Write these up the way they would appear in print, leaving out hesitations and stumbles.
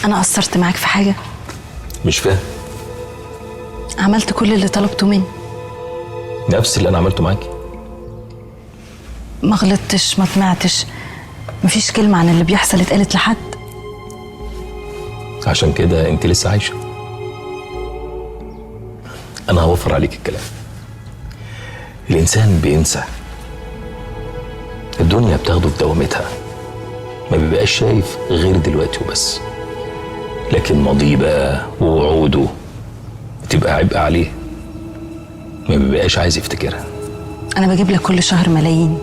انا قصرت معاك في حاجه؟ مش فاهم. عملت كل اللي طلبته مني. نفس اللي انا عملته معاكي. ما غلطتش، ما طمعتش، مفيش كلمه عن اللي بيحصل اتقالت لحد. عشان كده انت لسه عايشه. انا هوفر عليك الكلام. الانسان بينسى، الدنيا بتاخده في دوامتها، ما بيبقاش شايف غير دلوقتي وبس. لكن ماضيه بقى ووعوده بتبقى عبء عليه، ما بيبقاش عايز يفتكرها. انا بجيب لك كل شهر ملايين.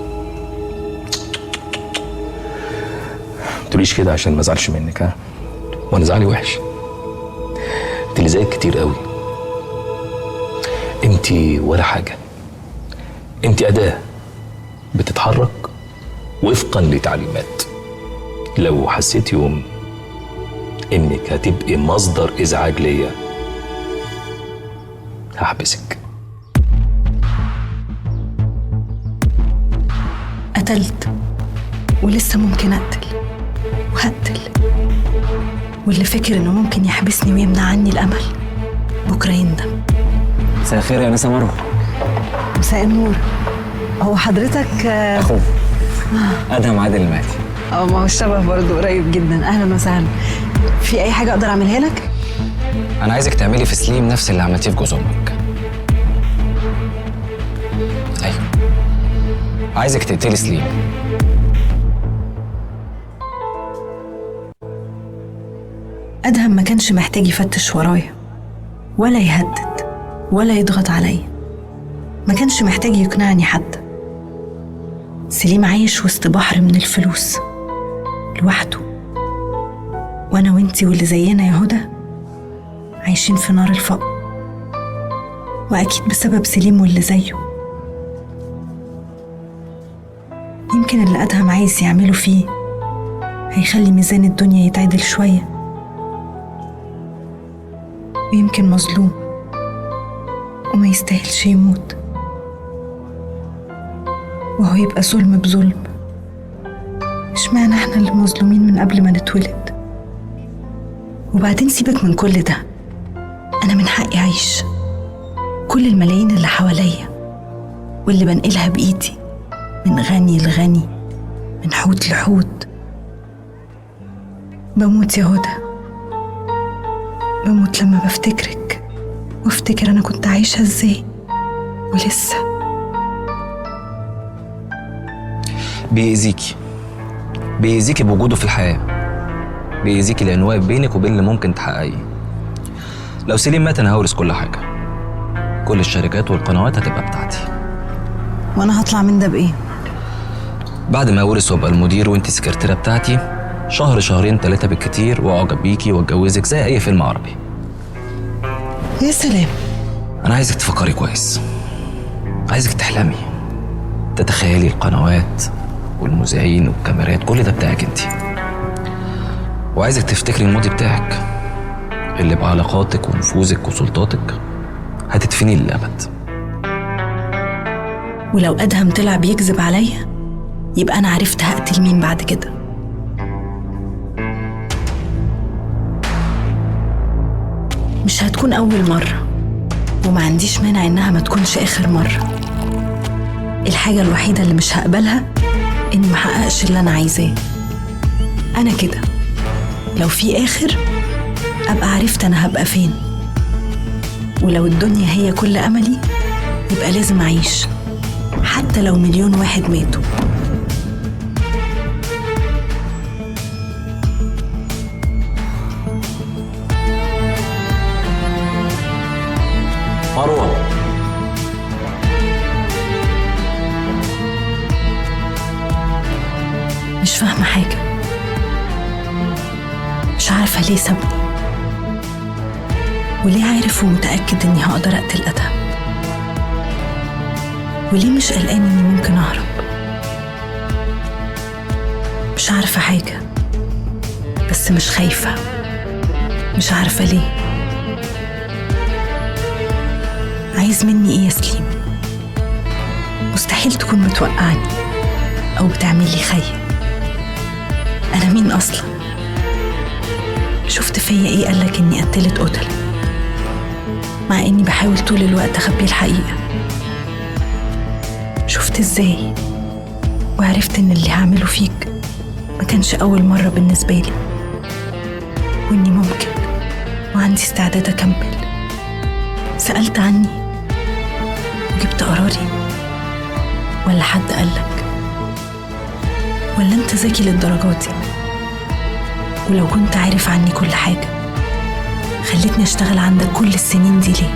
تقوليش كده عشان ما ازعلش منك، ها؟ وانا زعلي وحش. انت اللي زيك كتير قوي. انت ولا حاجه، انت اداه بتتحرك وفقا لتعليمات. لو حسيت يوم انك هتبقي مصدر ازعاج ليا هحبسك. قتلت ولسه ممكن اقتل وهقتل، واللي فاكر انه ممكن يحبسني ويمنع عني الامل بكره يندم. مساء الخير يا نسا مروه. مساء النور. هو حضرتك اخوه ادهم عادل المهدي. ما هو الشبه برضه قريب جدا. اهلا وسهلا. في اي حاجه اقدر اعملها لك؟ انا عايزك تعملي في سليم نفس اللي عملتيه في جوز امك. ايوه، عايزك تقتلي سليم. ادهم ما كانش محتاج يفتش ورايا ولا يهدد ولا يضغط عليا، ما كانش محتاج يقنعني حتى. سليم عايش وسط بحر من الفلوس لوحده، وانا وانتي واللي زينا يا هدى عايشين في نار الفقر، واكيد بسبب سليم واللي زيه. يمكن اللي ادهم عايز يعمله فيه هيخلي ميزان الدنيا يتعدل شويه، ويمكن مظلوم وما يستاهلش يموت، وهو يبقى ظلم بظلم. اشمعنى احنا اللي مظلومين من قبل ما نتولد؟ وبعدين سيبك من كل ده، انا من حقي اعيش. كل الملايين اللي حواليا واللي بنقلها بايدي من غني لغني، من حوت لحوت. بموت يا هدى، بموت لما بفتكرك وافتكر انا كنت عايشة ازاي ولسه. بيأذيكي بوجوده في الحياة، بيأذيكي لأنه واقف بينك وبين اللي ممكن تحققيه. لو سليم مات أنا هورث كل حاجة، كل الشركات والقنوات هتبقى بتاعتي. وانا هطلع من ده بايه؟ بعد ما اورث وابقى المدير وانت السكرتيرة بتاعتي، شهر شهرين 3 بالكتير واعجب بيكي واتجوزك زي اي فيلم عربي. يا سلام. انا عايزك تفكري كويس، عايزك تحلمي، تتخيلي القنوات والمذيعين والكاميرات، كل ده بتاعك انت. وعايزك تفتكري الماضي بتاعك اللي بعلاقاتك ونفوذك وسلطاتك هتدفنيه للأبد. ولو أدهم طلع بيكذب عليا يبقى أنا عرفت هقتل مين بعد كده. مش هتكون أول مرة، وما عنديش مانع إنها ما تكونش آخر مرة. الحاجة الوحيدة اللي مش هقبلها إني محققش اللي أنا عايزاه. أنا كده لو في آخر أبقى عرفت أنا هبقى فين. ولو الدنيا هي كل أملي يبقى لازم أعيش حتى لو 1,000,000 واحد ماتوا. مروة، مش فاهمة حاجة، مش عارفة ليه سابني، وليه عارف ومتأكد إني هقدر أقتل أدهم، وليه مش قلقان إني ممكن أهرب. مش عارفة حاجة، بس مش خايفة، مش عارفة ليه. عايز مني إيه يا سليم؟ مستحيل تكون بتوقعني أو بتعمل لي خير. أنا مين أصلا؟ شفت فيا ايه قالك اني قتلت قتلة، مع اني بحاول طول الوقت اخبي الحقيقة؟ شفت ازاي وعرفت ان اللي هعمله فيك ما كانش اول مرة بالنسبة لي، واني ممكن وعندي استعداد اكمل. سألت عني وجبت قراري، ولا حد قالك؟ ولا انت ذكي للدرجات دي؟ ولو كنت عارف عني كل حاجة خلتني اشتغل عندك كل السنين دي ليه؟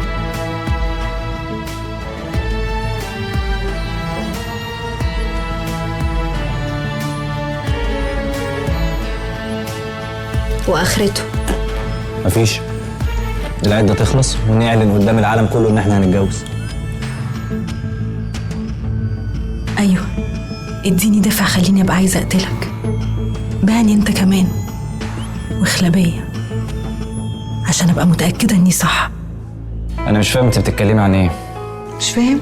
واخرته مفيش. العدة تخلص ونعلن قدام العالم كله ان احنا هنتجوز. ايوه، اديني دافع خليني ابقى عايزة اقتلك. بعني انت كمان واخلى بيا عشان ابقى متأكدة اني صح. انا مش فاهم انت بتتكلمي عن ايه. مش فاهم؟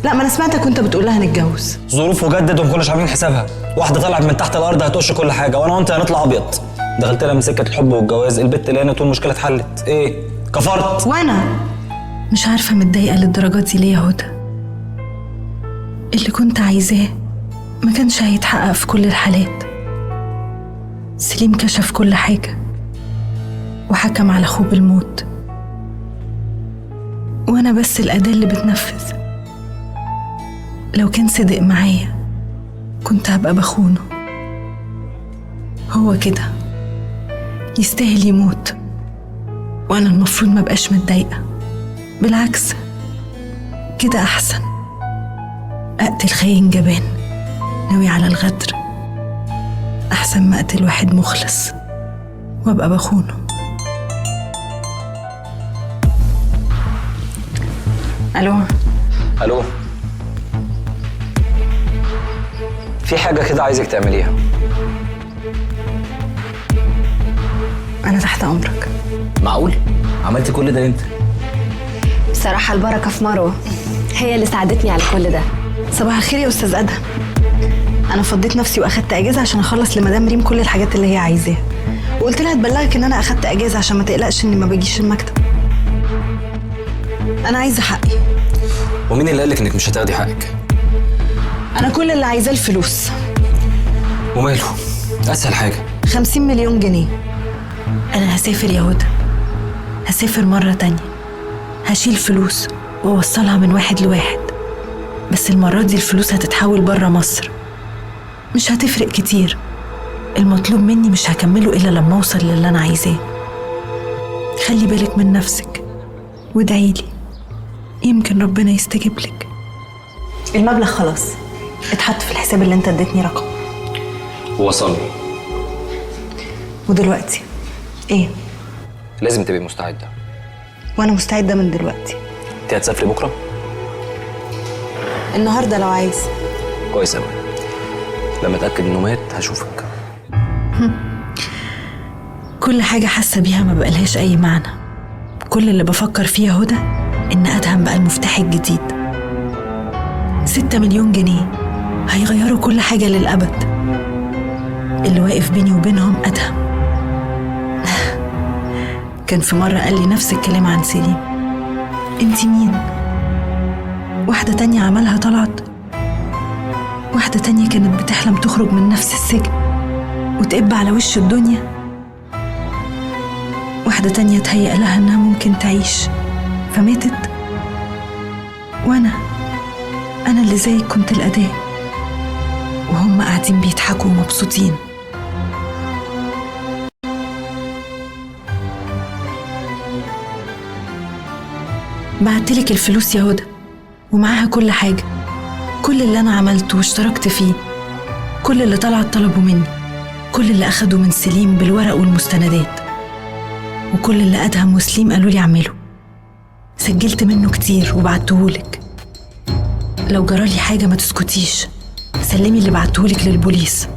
لا، ما انا سمعتك وانت بتقول لها نتجوز. ظروف وجدد وما كناش عاملين حسابها. واحدة طلعت من تحت الارض هتقش كل حاجة، وانا وانت هنطلع ابيض. دخلت لها من سكة الحب والجواز، البت لقيت والمشكلة اتحلت. ايه؟ كفرت. وانا مش عارفة متضايقة للدرجات دي ليه يا هدى. اللي كنت عايزاه ما كانش هيتحقق في كل الحالات. سليم كشف كل حاجة وحكم على أخوه بالموت، وأنا بس الأداة اللي بتنفذ. لو كان صدق معايا كنت هبقى بخونه. هو كده يستاهل يموت، وأنا المفروض ما بقاش متضايقة. بالعكس، كده أحسن. أقتل خاين جبان ناوي على الغدر أحسن ما أقتل واحد مخلص وأبقى بخونه. ألو. الو. في حاجة كده عايزك تعمليها. أنا تحت أمرك. معقول؟ عملتي كل ده امتى؟ بصراحة البركة في مروة، هي اللي ساعدتني على كل ده. صباح الخير يا أستاذ أدهم. أنا فضيت نفسي وأخدت أجازة عشان أخلص لمدام ريم كل الحاجات اللي هي عايزاها، وقلت لها تبلغك إن أنا أخدت أجازة عشان ما تقلقش إني ما باجيش المكتب. أنا عايزة حقي. ومين اللي قالك انك مش هتاخدي حقك؟ أنا كل اللي عايزاه الفلوس. وماله؟ اسهل حاجة. 50 مليون جنيه. أنا هسافر يا هدى، هسافر مرة تانية، هشيل فلوس وأوصلها من واحد لواحد، بس المرة دي الفلوس هتتحول برا مصر. مش هتفرق كتير، المطلوب مني مش هكمله إلا لما أوصل للي أنا عايزاه. خلي بالك من نفسك وادعيلي، يمكن ربنا يستجيب لك. المبلغ خلاص اتحط في الحساب اللي انت اديتني رقم. وصلني. ودلوقتي ايه؟ لازم تبقي مستعدة. وانا مستعدة من دلوقتي. انت هتسافري بكرة؟ النهاردة لو عايز. كويس أوي. لما اتأكد انه مات هشوفك. كل حاجة حاسة بيها ما بقالهاش أي معنى. كل اللي بفكر فيه هدى إن أدهم بقى المفتاح الجديد. 6 مليون جنيه هيغيروا كل حاجة للأبد. اللي واقف بيني وبينهم أدهم. كان في مرة قال لي نفس الكلام عن سليم. انتي مين؟ واحدة تانية عملها طلعت، واحدة تانية كانت بتحلم تخرج من نفس السجن وتقب على وش الدنيا، واحدة تانية تهيأ لها إنها ممكن تعيش فماتت، وأنا اللي زيك كنت الأداة، وهم قاعدين بيضحكوا ومبسوطين. بعتلك الفلوس يا هدى ومعاها كل حاجة، كل اللي أنا عملته واشتركت فيه، كل اللي طلعت طلبوا مني، كل اللي أخدوا من سليم بالورق والمستندات، وكل اللي أدهم وسليم قالوا لي أعمله. سجلت منه كتير وبعتهولك. لو جرالي حاجة ما تسكتيش، سلمي اللي بعتهولك للبوليس.